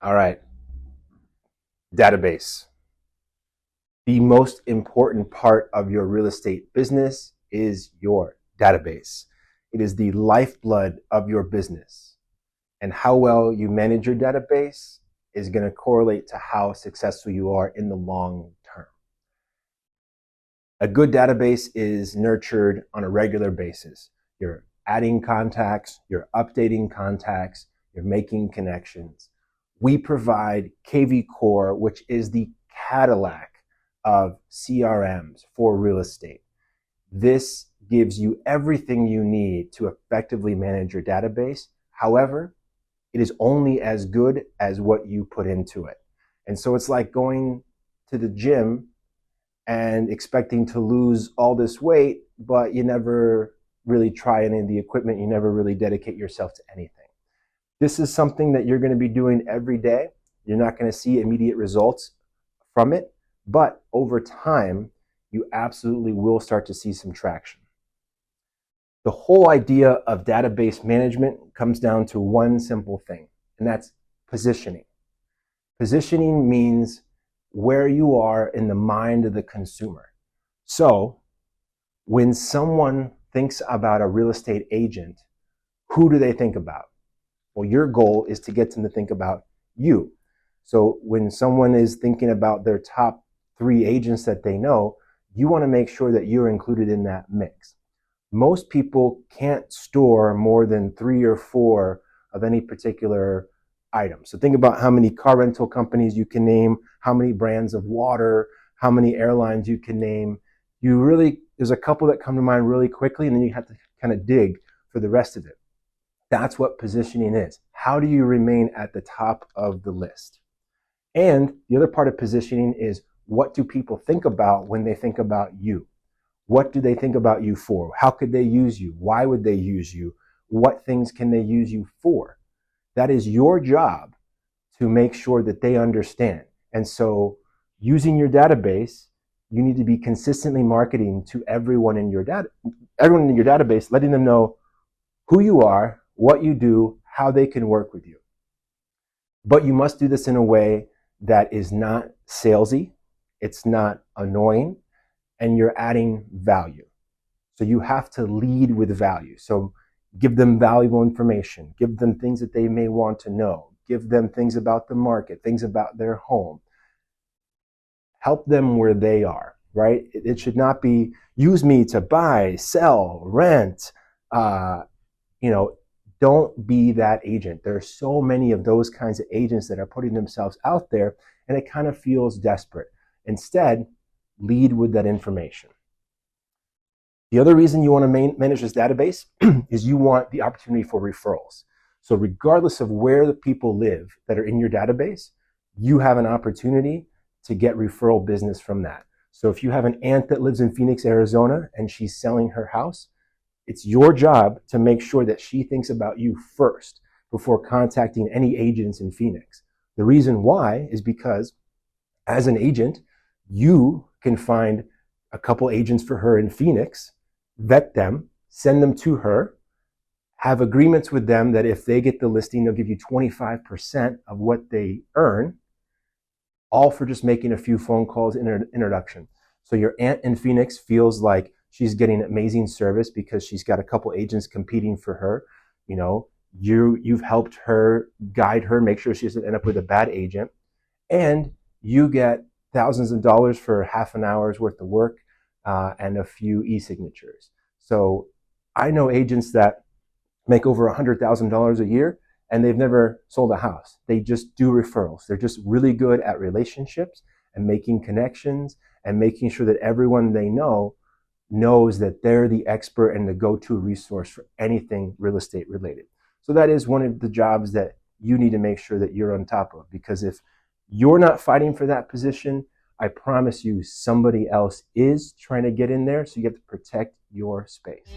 All right, database. The most important part of your real estate business is your database. It is the lifeblood of your business. And how well you manage your database is going to correlate to how successful you are in the long term. A good database is nurtured on a regular basis. You're adding contacts, you're updating contacts, you're making connections. We provide KV Core, which is the Cadillac of CRMs for real estate. This gives you everything you need to effectively manage your database. However, it is only as good as what you put into it. And so it's like going to the gym and expecting to lose all this weight, but you never really try any of the equipment. You never really dedicate yourself to anything. This is something that you're going to be doing every day. You're not going to see immediate results from it, but over time, you absolutely will start to see some traction. The whole idea of database management comes down to one simple thing, and that's positioning. Positioning means where you are in the mind of the consumer. So when someone thinks about a real estate agent, who do they think about? Well, your goal is to get them to think about you. So when someone is thinking about their top 3 agents that they know, you want to make sure that you're included in that mix. Most people can't store more than 3 or 4 of any particular item. So think about how many car rental companies you can name, how many brands of water, how many airlines you can name. There's a couple that come to mind really quickly, and then you have to kind of dig for the rest of it. That's what positioning is. How do you remain at the top of the list? And the other part of positioning is, what do people think about when they think about you? What do they think about you for? How could they use you? Why would they use you? What things can they use you for? That is your job to make sure that they understand. And so using your database, you need to be consistently marketing to everyone in your database, letting them know who you are, what you do, how they can work with you. But you must do this in a way that is not salesy, it's not annoying, and you're adding value. So you have to lead with value. So give them valuable information, give them things that they may want to know, give them things about the market, things about their home. Help them where they are, right? It should not be, use me to buy, sell, rent. Don't be that agent. There are so many of those kinds of agents that are putting themselves out there, and it kind of feels desperate. Instead, lead with that information. The other reason you want to manage this database is you want the opportunity for referrals. So regardless of where the people live that are in your database, you have an opportunity to get referral business from that. So if you have an aunt that lives in Phoenix, Arizona, and she's selling her house, it's your job to make sure that she thinks about you first before contacting any agents in Phoenix. The reason why is because as an agent, you can find a couple agents for her in Phoenix, vet them, send them to her, have agreements with them that if they get the listing, they'll give you 25% of what they earn, all for just making a few phone calls in an introduction. So your aunt in Phoenix feels like she's getting amazing service because she's got a couple agents competing for her. You've helped her, guide her, make sure she doesn't end up with a bad agent. And you get thousands of dollars for half an hour's worth of work and a few e-signatures. So I know agents that make over $100,000 a year and they've never sold a house. They just do referrals. They're just really good at relationships and making connections and making sure that everyone they know knows that they're the expert and the go-to resource for anything real estate related. So that is one of the jobs that you need to make sure that you're on top of, because if you're not fighting for that position, I promise you somebody else is trying to get in there, so you have to protect your space.